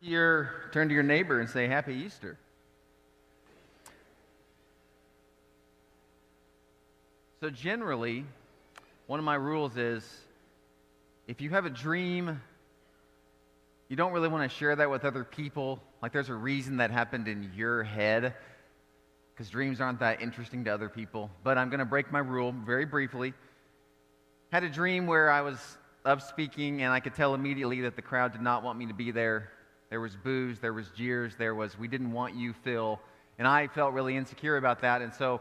Turn to your neighbor and say Happy Easter. So generally, one of my rules is if you have a dream, you don't really want to share that with other people. Like there's a reason that happened in your head, because dreams aren't that interesting to other people. But I'm going to break my rule very briefly. Had a dream where I was up speaking and I could tell immediately that the crowd did not want me to be there. There was boos, there was jeers, we didn't want you, Phil. And I felt really insecure about that. And so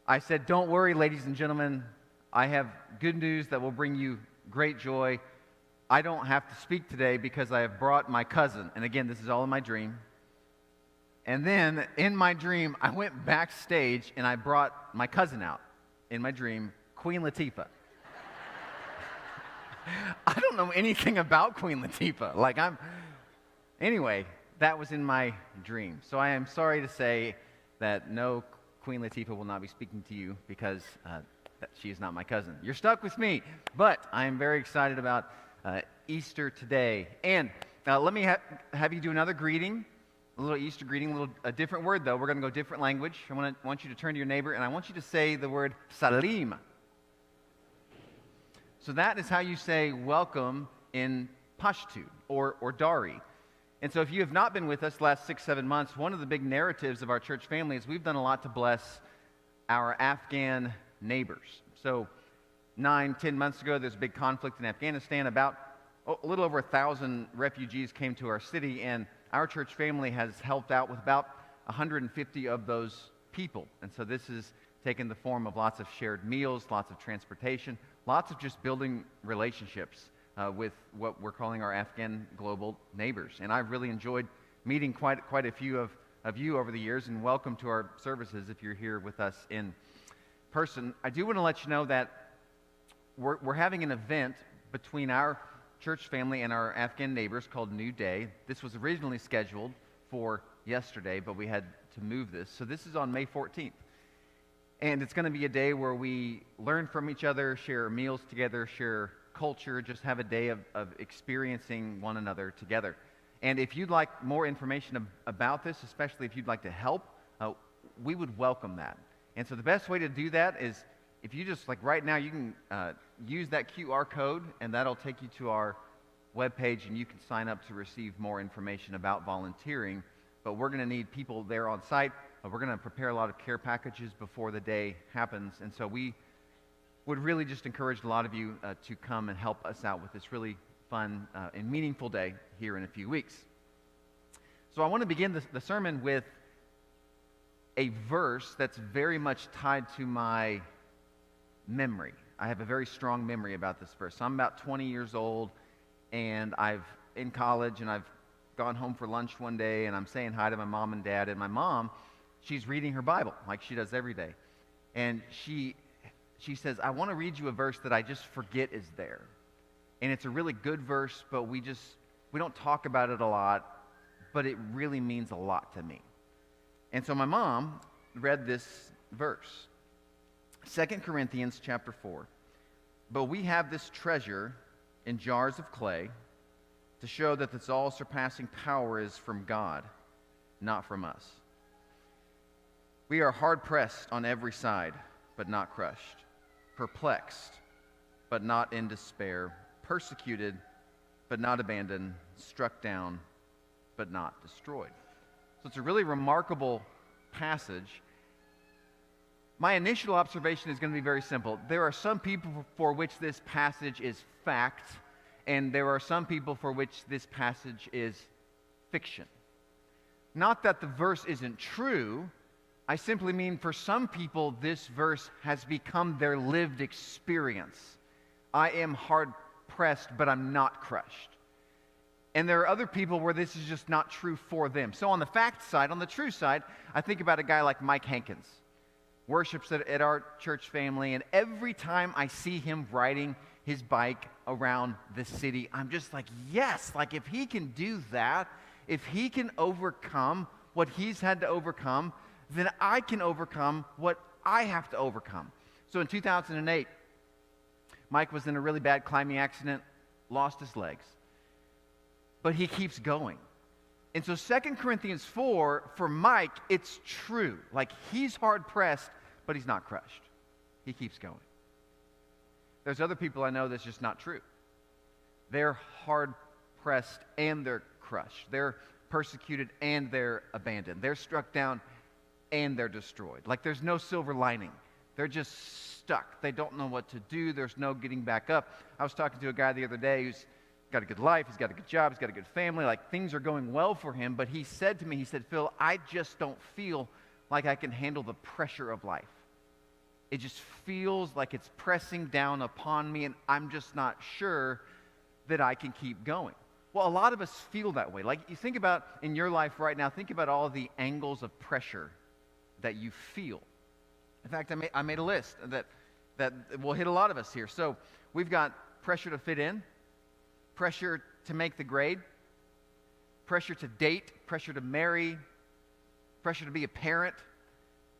I said, don't worry, ladies and gentlemen. I have good news that will bring you great joy. I don't have to speak today because I have brought my cousin. And again, this is all in my dream. And then in my dream, I went backstage and I brought my cousin out in my dream, Queen Latifah. I don't know anything about Queen Latifah. Anyway, that was in my dream. So I am sorry to say that no, Queen Latifah will not be speaking to you because she is not my cousin. You're stuck with me, but I am very excited about Easter today. And let me have you do another greeting, a little Easter greeting, a different word though. We're going to go different language. I want you to turn to your neighbor and I want you to say the word salim. So that is how you say welcome in Pashto or Dari. And so if you have not been with us the last 6-7 months, one of the big narratives of our church family is we've done a lot to bless our Afghan neighbors. So 9-10 months ago, there's a big conflict in Afghanistan. About a little over 1,000 refugees came to our city, and our church family has helped out with about 150 of those people. And so this has taken the form of lots of shared meals, lots of transportation, lots of just building relationships with what we're calling our Afghan global neighbors. And I've really enjoyed meeting quite a few of you over the years, and welcome to our services if you're here with us in person. I do want to let you know that we're having an event between our church family and our Afghan neighbors called New Day. This was originally scheduled for yesterday, but we had to move this. So this is on May 14th. And it's going to be a day where we learn from each other, share meals together, share culture, just have a day of experiencing one another together. And if you'd like more information about this, especially if you'd like to help, we would welcome that. And so the best way to do that is if you just, like right now, you can use that QR code, and that'll take you to our webpage, and you can sign up to receive more information about volunteering. But we're going to need people there on site. We're going to prepare a lot of care packages before the day happens. And so we would really just encourage a lot of you to come and help us out with this really fun and meaningful day here in a few weeks. So I want to begin the sermon with a verse that's very much tied to my memory. I have a very strong memory about this verse. So I'm about 20 years old, and I've in college, and I've gone home for lunch one day, and I'm saying hi to my mom and dad, and my mom, she's reading her Bible like she does every day. And she says, I want to read you a verse that I just forget is there. And it's a really good verse, but we don't talk about it a lot, but it really means a lot to me. And so my mom read this verse, 2 Corinthians chapter 4. But we have this treasure in jars of clay to show that this all-surpassing power is from God, not from us. We are hard-pressed on every side, but not crushed, perplexed, but not in despair, persecuted, but not abandoned, struck down, but not destroyed. So it's a really remarkable passage. My initial observation is going to be very simple. There are some people for which this passage is fact, and there are some people for which this passage is fiction. Not that the verse isn't true. I simply mean for some people, this verse has become their lived experience. I am hard-pressed, but I'm not crushed. And there are other people where this is just not true for them. So on the fact side, on the true side, I think about a guy like Mike Hankins. Worships at our church family, and every time I see him riding his bike around the city, I'm just like, yes, like if he can do that, if he can overcome what he's had to overcome, then I can overcome what I have to overcome. So in 2008, Mike was in a really bad climbing accident, lost his legs. But he keeps going. And so 2 Corinthians 4, for Mike, it's true. Like, he's hard-pressed, but he's not crushed. He keeps going. There's other people I know that's just not true. They're hard-pressed and they're crushed. They're persecuted and they're abandoned. They're struck down and they're destroyed. Like, there's no silver lining. They're just stuck. They don't know what to do. There's no getting back up. I was talking to a guy the other day who's got a good life. He's got a good job. He's got a good family. Like, things are going well for him. But he said to me, he said, Phil, I just don't feel like I can handle the pressure of life. It just feels like it's pressing down upon me, and I'm just not sure that I can keep going. Well, a lot of us feel that way. Like, you think about in your life right now, think about all the angles of pressure that you feel. In fact, I made a list that will hit a lot of us here. So we've got pressure to fit in, pressure to make the grade, pressure to date, pressure to marry, pressure to be a parent,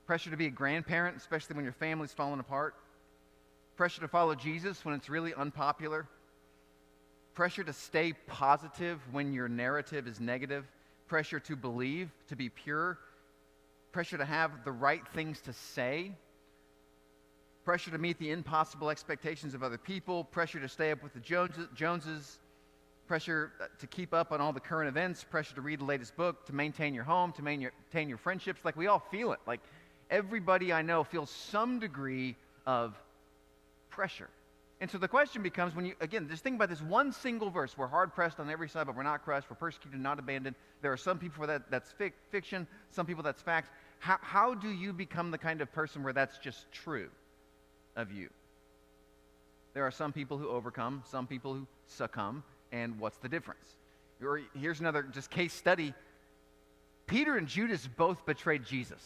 pressure to be a grandparent, especially when your family's falling apart, pressure to follow Jesus when it's really unpopular, pressure to stay positive when your narrative is negative, pressure to believe, to be pure, pressure to have the right things to say, pressure to meet the impossible expectations of other people, pressure to stay up with the Joneses, pressure to keep up on all the current events, pressure to read the latest book, to maintain your home, to maintain your friendships. Like, we all feel it. Like, everybody I know feels some degree of pressure. And so the question becomes, when you, again, just think about this one single verse. We're hard-pressed on every side, but we're not crushed. We're persecuted, not abandoned. There are some people for that's fiction, some people that's fact. How do you become the kind of person where that's just true of you? There are some people who overcome, some people who succumb, and what's the difference? Or here's another just case study. Peter and Judas both betrayed Jesus.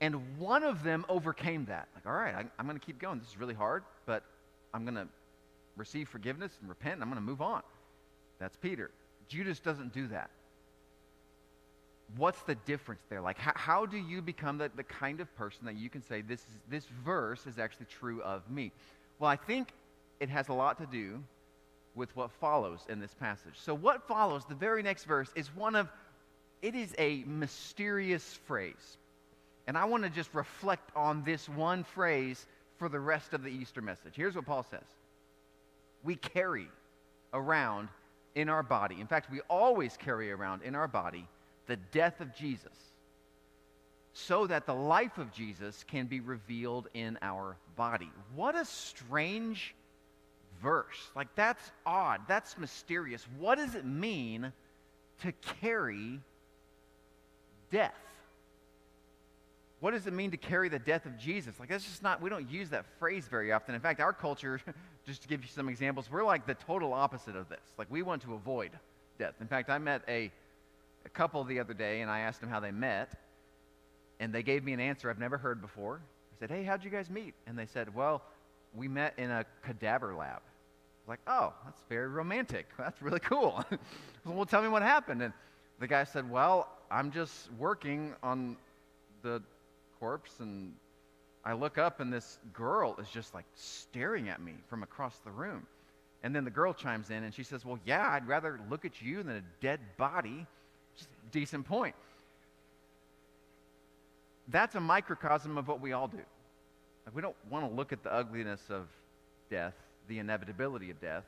And one of them overcame that. Like, all right, I'm going to keep going. This is really hard, but I'm going to receive forgiveness and repent, and I'm going to move on. That's Peter. Judas doesn't do that. What's the difference there? Like, how do you become the kind of person that you can say, this verse is actually true of me? Well, I think it has a lot to do with what follows in this passage. So what follows, the very next verse, it is a mysterious phrase. And I want to just reflect on this one phrase for the rest of the Easter message. Here's what Paul says. We carry around in our body, in fact, we always carry around in our body the death of Jesus, so that the life of Jesus can be revealed in our body. What a strange verse. Like, that's odd. That's mysterious. What does it mean to carry death? What does it mean to carry the death of Jesus? Like, that's just not, we don't use that phrase very often. In fact, our culture, just to give you some examples, we're like the total opposite of this. Like, we want to avoid death. In fact, I met a couple the other day, and I asked them how they met, and they gave me an answer I've never heard before. I said, hey, how'd you guys meet? And they said, well, we met in a cadaver lab. I was like, oh, that's very romantic. That's really cool. Well, tell me what happened. And the guy said, well, I'm just working on the corpse, and I look up, and this girl is just like staring at me from across the room. And then the girl chimes in, and she says, well, yeah, I'd rather look at you than a dead body. Just a decent point. That's a microcosm of what we all do. Like, we don't want to look at the ugliness of death, the inevitability of death,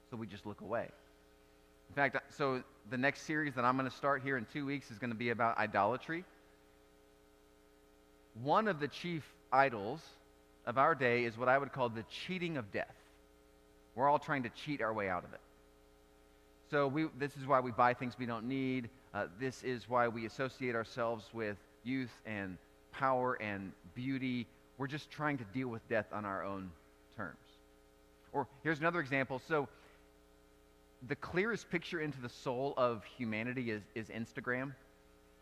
so we just look away. In fact, so the next series that I'm going to start here in 2 weeks is going to be about idolatry. One of the chief idols of our day is what I would call the cheating of death. We're all trying to cheat our way out of it. So this is why we buy things we don't need. This is why we associate ourselves with youth and power and beauty. We're just trying to deal with death on our own terms. Or here's another example. So the clearest picture into the soul of humanity is Instagram.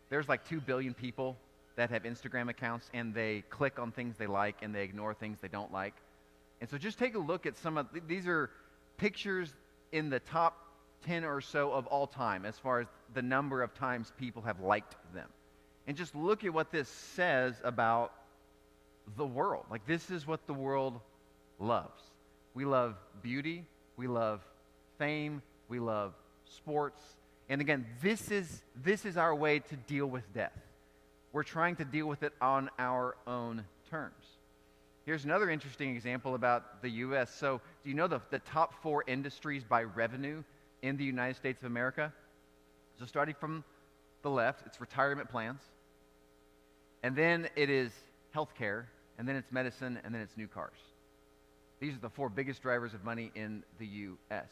There's like 2 billion people that have Instagram accounts, and they click on things they like and they ignore things they don't like. And so just take a look at some of these are pictures in the top 10 or so of all time as far as the number of times people have liked them. And just look at what this says about the world. Like, this is what the world loves. We love beauty, we love fame, we love sports, And again, this is our way to deal with death. We're trying to deal with it on our own terms. Here's another interesting example about the U.S. So do you know the top 4 industries by revenue in the United States of America? So starting from the left, it's retirement plans. And then it is healthcare. And then it's medicine. And then it's new cars. These are the 4 biggest drivers of money in the U.S.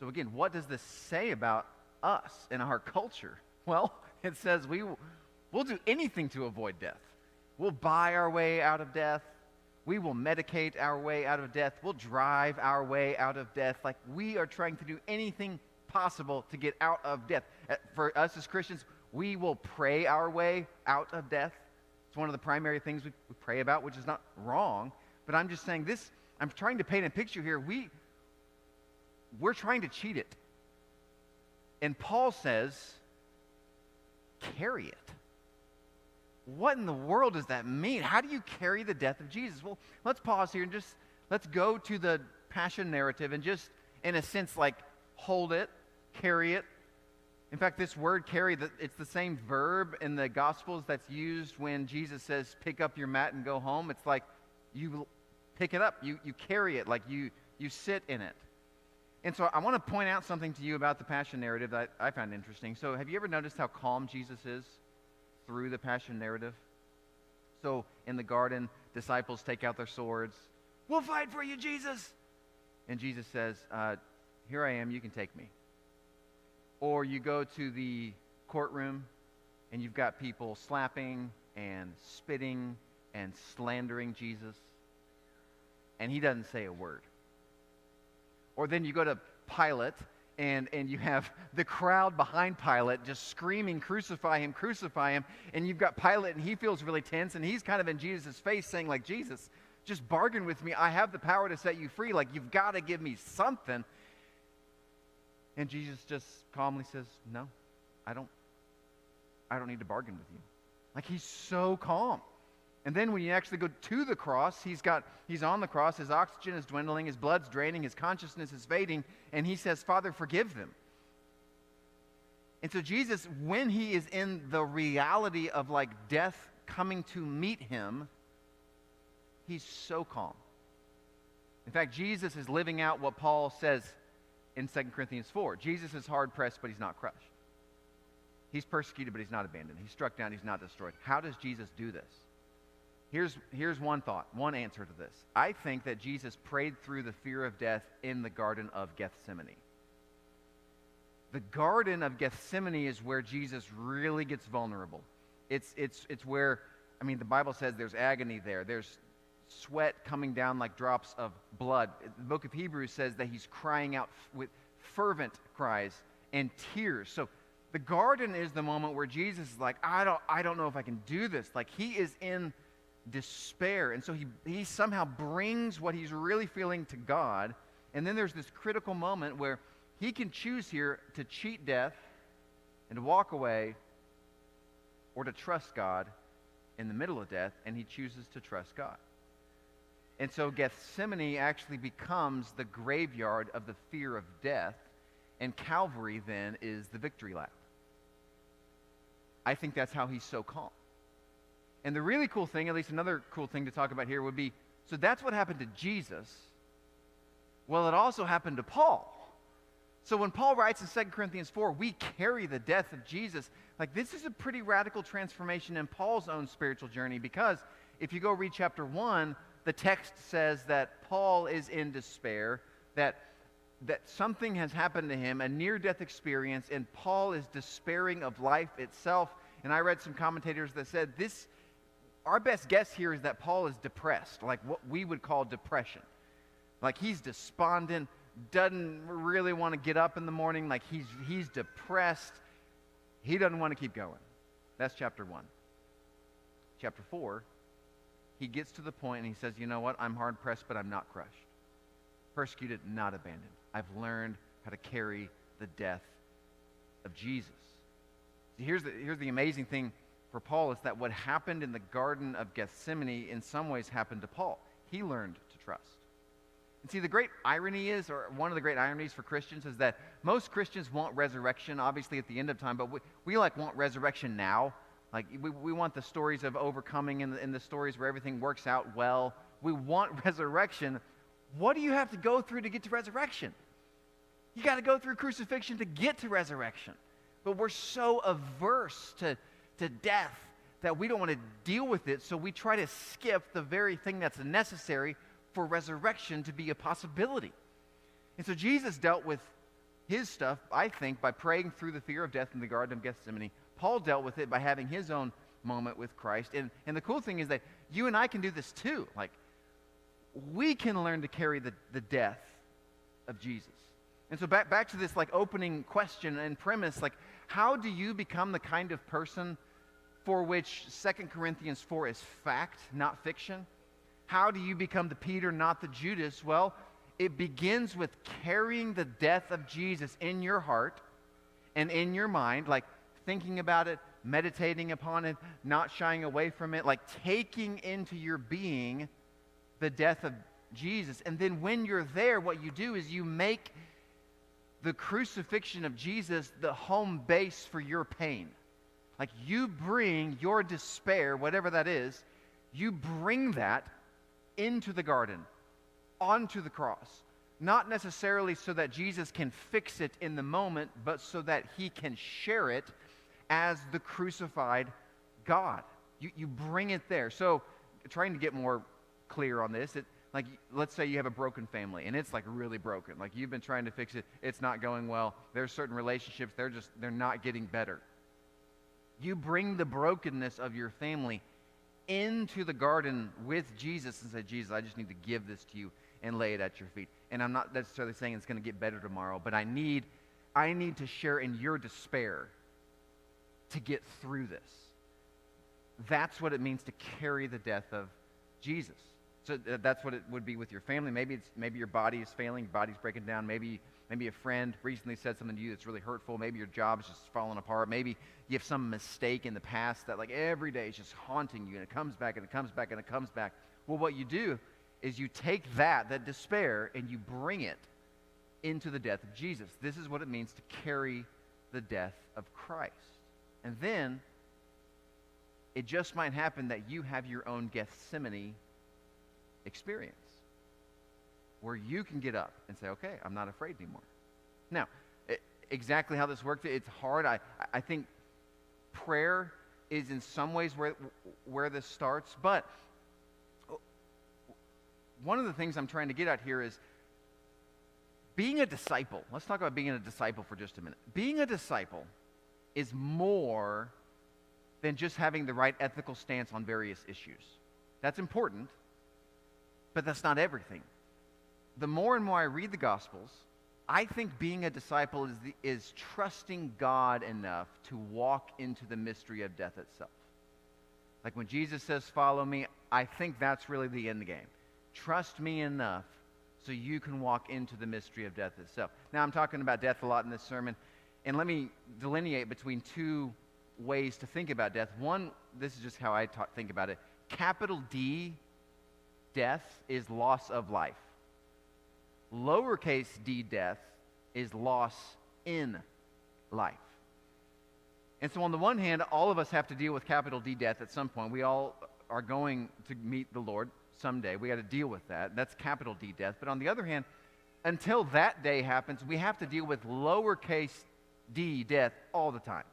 So again, what does this say about us and our culture? Well, it says we'll do anything to avoid death. We'll buy our way out of death. We will medicate our way out of death. We'll drive our way out of death. Like, we are trying to do anything possible to get out of death. For us as Christians, we will pray our way out of death. It's one of the primary things we pray about, which is not wrong. But I'm just saying this, I'm trying to paint a picture here. We're trying to cheat it. And Paul says, carry it. What in the world does that mean? How do you carry the death of Jesus? Well, let's pause here and just let's go to the passion narrative and just, in a sense, like hold it, carry it. In fact, this word carry, it's the same verb in the Gospels that's used when Jesus says, pick up your mat and go home. It's like you pick it up, you carry it, like you sit in it. And so I want to point out something to you about the passion narrative that I found interesting. So have you ever noticed how calm Jesus is through the passion narrative? So in the garden, disciples take out their swords. We'll fight for you, Jesus. And Jesus says, here I am, you can take me. Or you go to the courtroom and you've got people slapping and spitting and slandering Jesus. And he doesn't say a word. Or then you go to Pilate and you have the crowd behind Pilate just screaming, crucify him, crucify him. And you've got Pilate and he feels really tense and he's kind of in Jesus' face saying like, Jesus, just bargain with me. I have the power to set you free. Like, you've got to give me something. And Jesus just calmly says, no, I don't need to bargain with you. Like, he's so calm. And then when you actually go to the cross, he's on the cross, his oxygen is dwindling, his blood's draining, his consciousness is fading, and he says, Father, forgive them. And so Jesus, when he is in the reality of like death coming to meet him, he's so calm. In fact, Jesus is living out what Paul says in 2 Corinthians 4. Jesus is hard pressed, but he's not crushed. He's persecuted, but he's not abandoned. He's struck down, he's not destroyed. How does Jesus do this? Here's one thought, one answer to this. I think that Jesus prayed through the fear of death in the Garden of Gethsemane. The Garden of Gethsemane is where Jesus really gets vulnerable. It's where, I mean, the Bible says there's agony there. There's sweat coming down like drops of blood. The book of Hebrews says that he's crying out with fervent cries and tears. So the garden is the moment where Jesus is like, I don't know if I can do this. Like, he is in despair. And so he somehow brings what he's really feeling to God. And then there's this critical moment where he can choose here to cheat death and to walk away, or to trust God in the middle of death, and he chooses to trust God. And so Gethsemane actually becomes the graveyard of the fear of death, and Calvary then is the victory lap. I think that's how he's so calm. And the really cool thing, at least another cool thing to talk about here, would be, so that's what happened to Jesus. Well, it also happened to Paul. So when Paul writes in 2 Corinthians 4, we carry the death of Jesus. Like, this is a pretty radical transformation in Paul's own spiritual journey, because if you go read chapter 1, the text says that Paul is in despair, that something has happened to him, a near-death experience, and Paul is despairing of life itself. And I read some commentators that said our best guess here is that Paul is depressed, like what we would call depression. Like, he's despondent, doesn't really want to get up in the morning, like he's depressed. He doesn't want to keep going. That's chapter 1. Chapter 4, he gets to the point and he says, you know what, I'm hard pressed, but I'm not crushed. Persecuted, not abandoned. I've learned how to carry the death of Jesus. Here's the amazing thing for Paul, is that what happened in the Garden of Gethsemane in some ways happened to Paul. He learned to trust. And see, the great irony is, or one of the great ironies for Christians is that most Christians want resurrection, obviously, at the end of time, but we like want resurrection now. Like, we want the stories of overcoming and the stories where everything works out well. We want resurrection. What do you have to go through to get to resurrection? You got to go through crucifixion to get to resurrection. But we're so averse to death that we don't want to deal with it, so we try to skip the very thing that's necessary for resurrection to be a possibility. And so Jesus dealt with his stuff, I think, by praying through the fear of death in the Garden of Gethsemane. Paul dealt with it by having his own moment with Christ. And the cool thing is that you and I can do this too. Like, we can learn to carry the death of Jesus. And so back to this like opening question and premise, like, how do you become the kind of person for which 2 Corinthians 4 is fact, not fiction? How do you become the Peter, not the Judas? Well, it begins with carrying the death of Jesus in your heart and in your mind, like thinking about it, meditating upon it, not shying away from it, like taking into your being the death of Jesus. And then when you're there, what you do is you make the crucifixion of Jesus the home base for your pain. Like, you bring your despair, whatever that is, you bring that into the garden, onto the cross. Not necessarily so that Jesus can fix it in the moment, but so that he can share it as the crucified God. You bring it there. So, trying to get more clear on this, like, let's say you have a broken family, and it's like really broken. Like, you've been trying to fix it, it's not going well. There's certain relationships, they're not getting better. You bring the brokenness of your family into the garden with Jesus and say, Jesus, I just need to give this to you and lay it at your feet. And I'm not necessarily saying it's going to get better tomorrow, but I need to share in your despair to get through this. That's what it means to carry the death of Jesus. So that's what it would be with your family. Maybe your body is failing, your body's breaking down. Maybe a friend recently said something to you that's really hurtful. Maybe your job's just falling apart. Maybe you have some mistake in the past that like every day is just haunting you, and it comes back and it comes back and it comes back. Well, what you do is you take that despair, and you bring it into the death of Jesus. This is what it means to carry the death of Christ. And then it just might happen that you have your own Gethsemane experience where you can get up and say, okay, I'm not afraid anymore. Now, exactly how this works, it's hard. I think prayer is in some ways where this starts, but one of the things I'm trying to get at here is being a disciple. Let's talk about being a disciple for just a minute. Being a disciple is more than just having the right ethical stance on various issues. That's important, but that's not everything. The more and more I read the Gospels, I think being a disciple is trusting God enough to walk into the mystery of death itself. Like when Jesus says, follow me, I think that's really the end game. Trust me enough so you can walk into the mystery of death itself. Now, I'm talking about death a lot in this sermon, and let me delineate between two ways to think about death. One, this is just how I think about it. Capital D, death, is loss of life. Lowercase d, death, is loss in life. And so on the one hand, all of us have to deal with capital D, death, at some point. We all are going to meet the Lord someday. We got to deal with that. That's capital D, death. But on the other hand, until that day happens, we have to deal with lowercase d, death, all the time.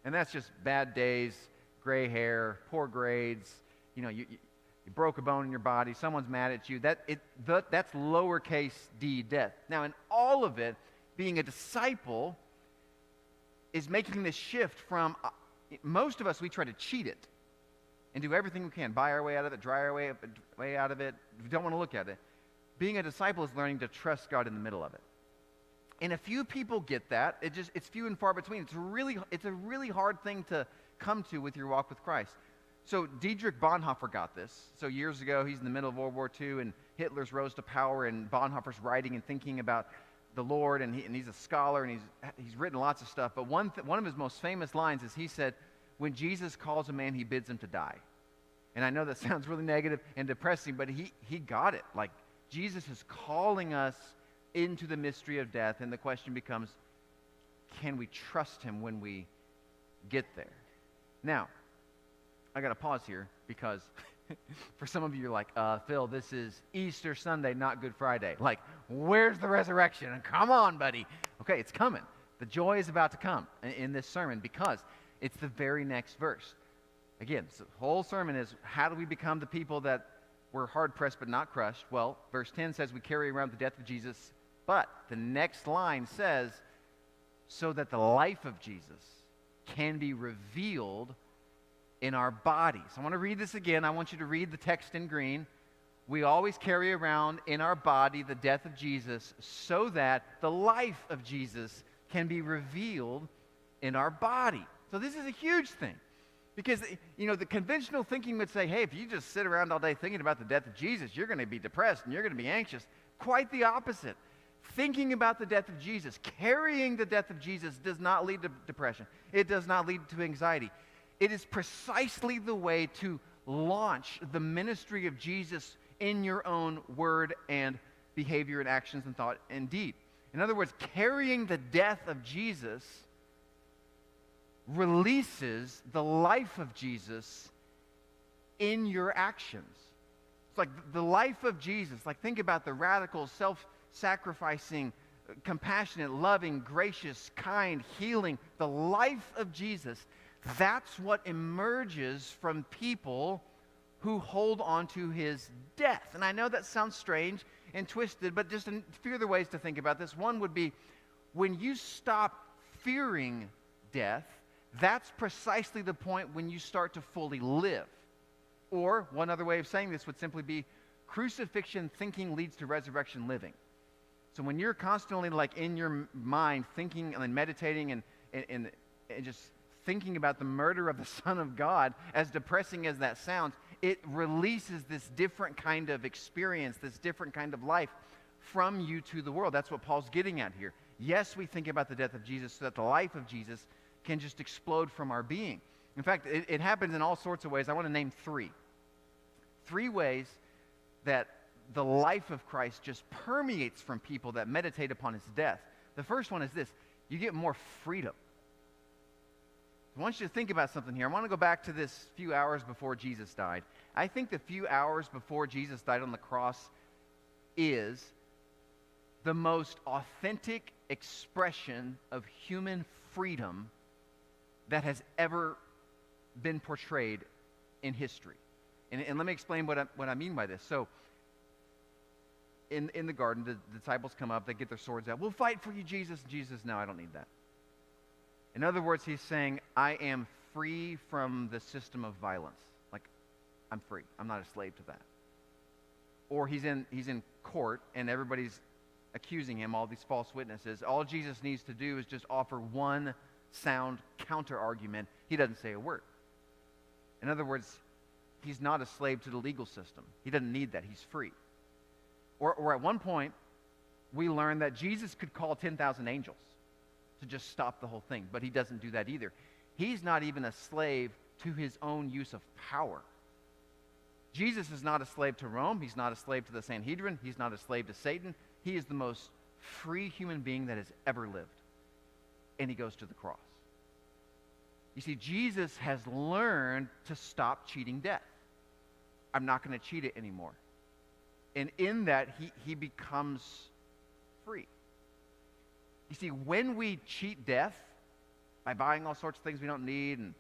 And that's just bad days, gray hair, poor grades, you broke a bone in your body, someone's mad at you. That's lowercase d, death. Now, in all of it, being a disciple is making this shift from, most of us, we try to cheat it and do everything we can, buy our way out of it, dry our way out of it. We don't want to look at it. Being a disciple is learning to trust God in the middle of it. And a few people get that. It's few and far between. It's a really hard thing to come to with your walk with Christ. So Dietrich Bonhoeffer got this. So years ago, he's in the middle of World War II, and Hitler's rose to power, and Bonhoeffer's writing and thinking about the Lord, and he's a scholar, and he's written lots of stuff. But one of his most famous lines is he said, when Jesus calls a man, he bids him to die. And I know that sounds really negative and depressing, but he got it. Like, Jesus is calling us into the mystery of death, and the question becomes, can we trust him when we get there? Now, I got to pause here because for some of you, you're like, Phil, this is Easter Sunday, not Good Friday. Like, where's the resurrection? And come on, buddy. Okay, it's coming. The joy is about to come in this sermon because it's the very next verse. Again, so the whole sermon is, how do we become the people that were hard-pressed but not crushed? Well, verse 10 says we carry around the death of Jesus, but the next line says, so that the life of Jesus can be revealed in our bodies. I want to read this again. I want you to read the text in green. We always carry around in our body the death of Jesus so that the life of Jesus can be revealed in our body. So this is a huge thing. Because, the conventional thinking would say, hey, if you just sit around all day thinking about the death of Jesus, you're going to be depressed and you're going to be anxious. Quite the opposite. Thinking about the death of Jesus, carrying the death of Jesus does not lead to depression. It does not lead to anxiety. It is precisely the way to launch the ministry of Jesus in your own word and behavior and actions and thought and deed. In other words, carrying the death of Jesus releases the life of Jesus in your actions. It's like the life of Jesus. Like, think about the radical, self-sacrificing, compassionate, loving, gracious, kind, healing. The life of Jesus, that's what emerges from people who hold on to his death. And I know that sounds strange and twisted, but just a few other ways to think about this. One would be, when you stop fearing death, that's precisely the point when you start to fully live. Or one other way of saying this would simply be, crucifixion thinking leads to resurrection living. So when you're constantly like in your mind thinking and meditating and just thinking about the murder of the Son of God, as depressing as that sounds, it releases this different kind of experience, this different kind of life from you to the world. That's what Paul's getting at here. Yes, we think about the death of Jesus so that the life of Jesus can just explode from our being. In fact, it happens in all sorts of ways. I want to name three. Three ways that the life of Christ just permeates from people that meditate upon his death. The first one is this: you get more freedom. I want you to think about something here. I want to go back to this few hours before Jesus died. I think the few hours before Jesus died on the cross is the most authentic expression of human freedom that has ever been portrayed in history. And let me explain what I mean by this. So, in the garden, the disciples come up, they get their swords out. We'll fight for you, Jesus. And Jesus, no, I don't need that. In other words, he's saying, I am free from the system of violence. Like, I'm free. I'm not a slave to that. Or he's in court, and everybody's accusing him, all these false witnesses. All Jesus needs to do is just offer one sound counter-argument. He doesn't say a word. In other words, he's not a slave to the legal system. He doesn't need that. He's free. Or at one point, we learn that Jesus could call 10,000 angels to just stop the whole thing, but he doesn't do that either. He's not even a slave to his own use of power. Jesus is not a slave to Rome. He's not a slave to the Sanhedrin. He's not a slave to Satan. He is the most free human being that has ever lived. And he goes to the cross. You see, Jesus has learned to stop cheating death. I'm not going to cheat it anymore. And in that, he becomes free. You see, when we cheat death by buying all sorts of things we don't need and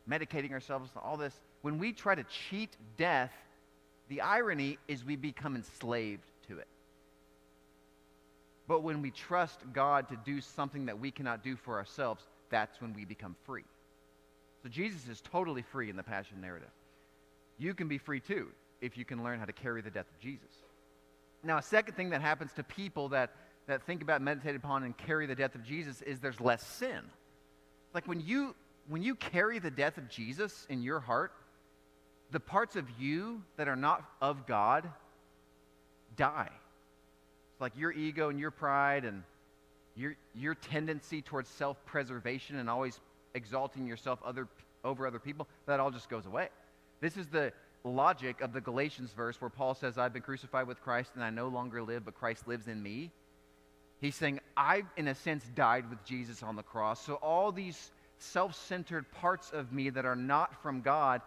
medicating ourselves, all this, when we try to cheat death, the irony is we become enslaved to it. But when we trust God to do something that we cannot do for ourselves, that's when we become free. So Jesus is totally free in the Passion narrative. You can be free too if you can learn how to carry the death of Jesus. Now, a second thing that happens to people that think about, meditate upon, and carry the death of Jesus is there's less sin. Like when you carry the death of Jesus in your heart, the parts of you that are not of God die. It's like your ego and your pride and your tendency towards self-preservation and always exalting yourself over other people, that all just goes away. This is the logic of the Galatians verse where Paul says, I've been crucified with Christ and I no longer live, but Christ lives in me. He's saying, I, in a sense, died with Jesus on the cross. So all these self-centered parts of me that are not from God,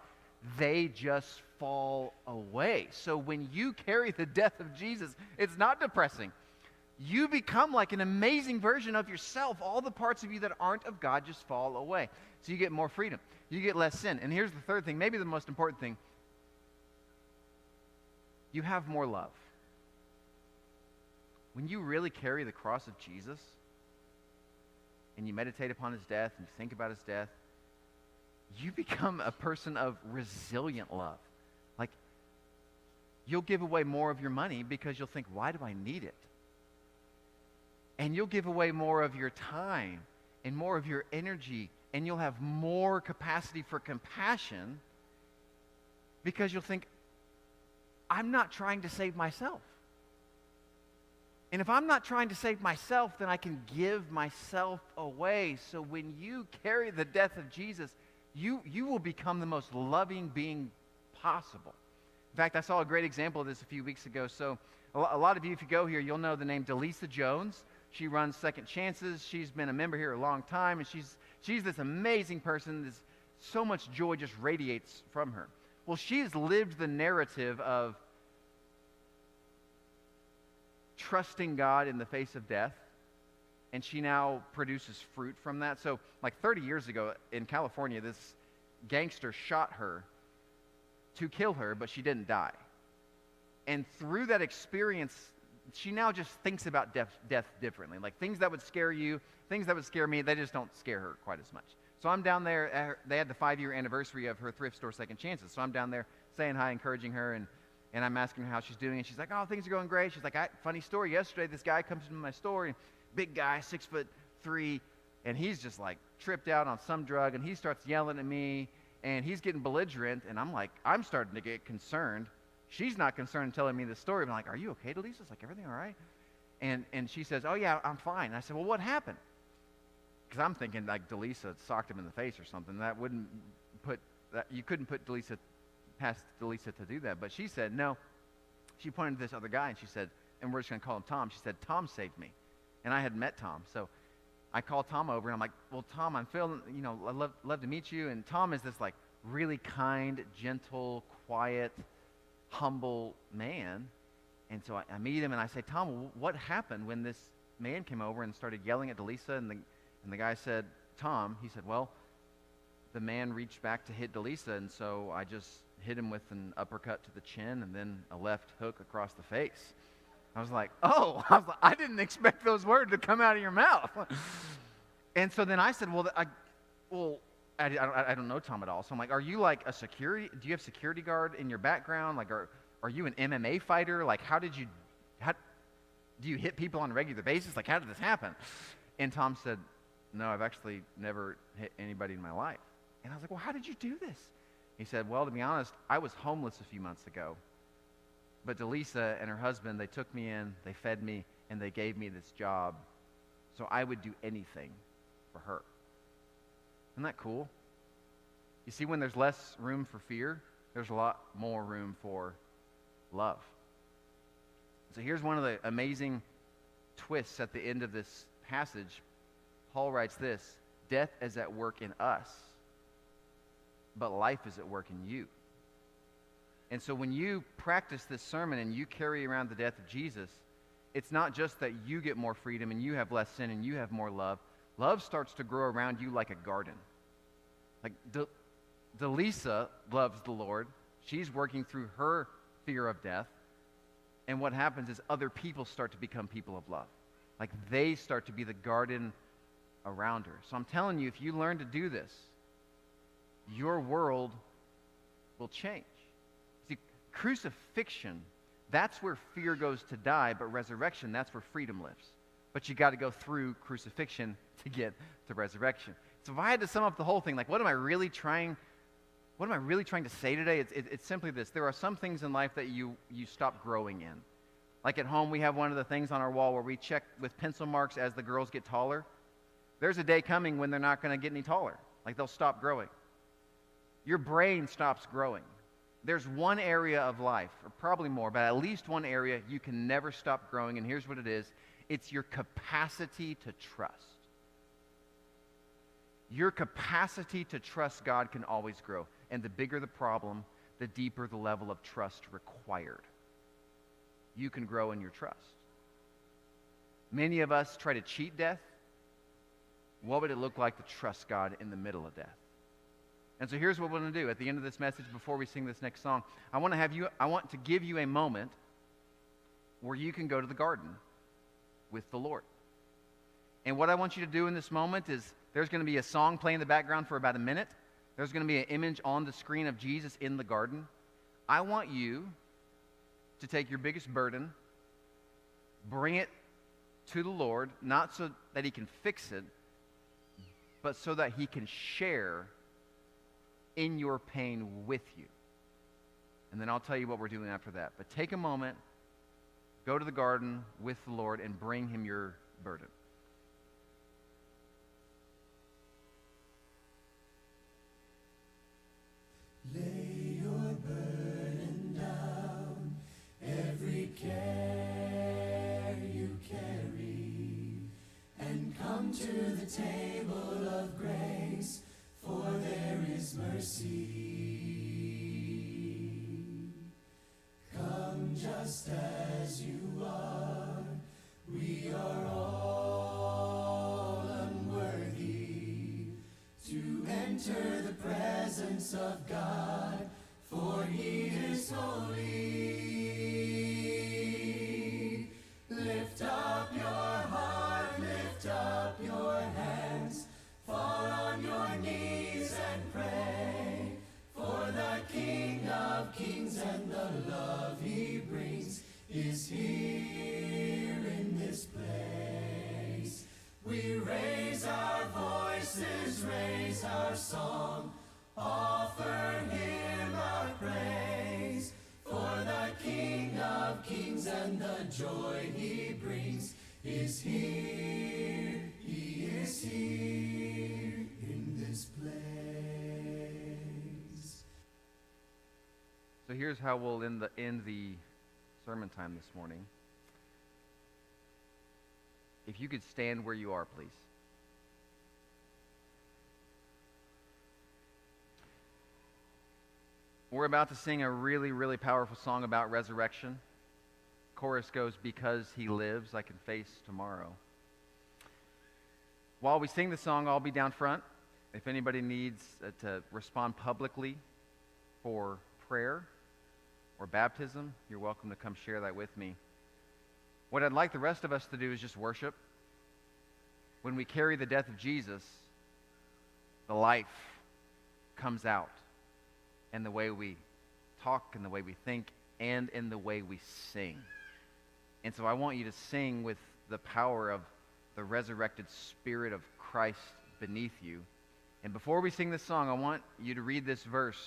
they just fall away. So when you carry the death of Jesus, it's not depressing. You become like an amazing version of yourself. All the parts of you that aren't of God just fall away. So you get more freedom. You get less sin. And here's the third thing, maybe the most important thing. You have more love. When you really carry the cross of Jesus and you meditate upon his death and you think about his death, you become a person of resilient love. Like, you'll give away more of your money because you'll think, why do I need it? And you'll give away more of your time and more of your energy, and you'll have more capacity for compassion because you'll think, I'm not trying to save myself. And if I'm not trying to save myself, then I can give myself away. So when you carry the death of Jesus, you will become the most loving being possible. In fact, I saw a great example of this a few weeks ago. So a lot of you, if you go here, you'll know the name Delisa Jones. She runs Second Chances. She's been a member here a long time, and she's this amazing person. So much joy just radiates from her. Well, she has lived the narrative of trusting God in the face of death, and she now produces fruit from that. So like 30 years ago in California, this gangster shot her to kill her, but she didn't die. And through that experience, she now just thinks about death differently. Like things that would scare you, things that would scare me, they just don't scare her quite as much. So I'm down there, they had the 5-year anniversary of her thrift store, Second Chances. So I'm down there saying hi, encouraging her, and I'm asking her how she's doing, and she's like, oh, things are going great. She's like, funny story, yesterday this guy comes into my store, and big guy, 6'3", and he's just like tripped out on some drug, and he starts yelling at me, and he's getting belligerent, and I'm like, I'm starting to get concerned. She's not concerned in telling me the story. I'm like, are you okay, Delisa? It's like, everything all right? And she says, oh yeah, I'm fine. And I said, well, what happened? Because I'm thinking like Delisa socked him in the face or something. That wouldn't put, you couldn't put Delisa past Delisa to do that. But she said, no. She pointed to this other guy, and she said, and we're just going to call him Tom. She said, Tom saved me. And I had met Tom. So I called Tom over, and I'm like, well, Tom, I'm feeling, I'd love to meet you. And Tom is this like really kind, gentle, quiet, humble man. And so I meet him, and I say, Tom, what happened when this man came over and started yelling at Delisa? And the guy said, Tom, he said, well, the man reached back to hit Delisa, and so I just hit him with an uppercut to the chin and then a left hook across the face. I was like, I didn't expect those words to come out of your mouth. And so then I said, I don't know Tom at all. So I'm like, are you like a security? Do you have security guard in your background? Like, are you an MMA fighter? Like, how do you hit people on a regular basis? Like, how did this happen? And Tom said, no, I've actually never hit anybody in my life. And I was like, well, how did you do this? He said, well, to be honest, I was homeless a few months ago. But Delisa and her husband, they took me in, they fed me, and they gave me this job. So I would do anything for her. Isn't that cool? You see, when there's less room for fear, there's a lot more room for love. So here's one of the amazing twists at the end of this passage. Paul writes this: death is at work in us, but life is at work in you. And so when you practice this sermon and you carry around the death of Jesus, it's not just that you get more freedom and you have less sin and you have more love. Love starts to grow around you like a garden. Like Delisa loves the Lord. She's working through her fear of death. And what happens is other people start to become people of love. Like they start to be the garden around her. So I'm telling you, if you learn to do this, your world will change. See, crucifixion, that's where fear goes to die, but resurrection, that's where freedom lives. But you got to go through crucifixion to get to resurrection. So if I had to sum up the whole thing, like what am I really trying to say today? It's simply this. There are some things in life that you stop growing in. Like at home, we have one of the things on our wall where we check with pencil marks as the girls get taller. There's a day coming when they're not going to get any taller. Like they'll stop growing. Your brain stops growing. there's one area of life, or probably more, but at least one area you can never stop growing, and here's what it is. It's your capacity to trust. Your capacity to trust God can always grow, and the bigger the problem, the deeper the level of trust required. You can grow in your trust. Many of us try to cheat death. What would it look like to trust God in the middle of death? And so here's what we're going to do. At the end of this message, before we sing this next song, I want to give you a moment where you can go to the garden with the Lord. And what I want you to do in this moment is there's going to be a song playing in the background for about a minute. There's going to be an image on the screen of Jesus in the garden. I want you to take your biggest burden, bring it to the Lord, not so that he can fix it, but so that he can share in your pain with you. And then I'll tell you what we're doing after that. But take a moment, go to the garden with the Lord, and bring him your burden. Lay your burden down, every care you carry, and come to the table of grace, for there is mercy. Come just as you are, we are all unworthy to enter the presence of God, for he is holy. Lift up your heart, lift up your hands, fall on your knees and pray, for the King of Kings and the love he brings is here in this place. We raise our voices, raise our song, offer him our praise, for the King of Kings and the joy he brings is here, he is here in this place. So here's how we'll end the sermon time this morning. If you could stand where you are, please. We're about to sing a really, really powerful song about resurrection. Chorus goes, because he lives, I can face tomorrow. While we sing the song, I'll be down front. If anybody needs to respond publicly for prayer or baptism, you're welcome to come share that with me. What I'd like the rest of us to do is just worship. When we carry the death of Jesus, the life comes out in the way we talk, in the way we think, and in the way we sing. And so I want you to sing with the power of the resurrected Spirit of Christ beneath you. And before we sing this song, I want you to read this verse,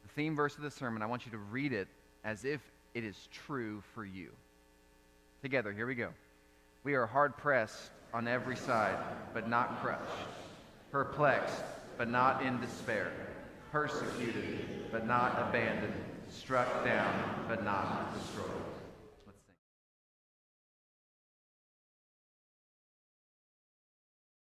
the theme verse of the sermon. I want you to read it as if it is true for you. Together, here we go. We are hard-pressed on every side, but not crushed. Perplexed, but not in despair. Persecuted, but not abandoned. Struck down, but not destroyed.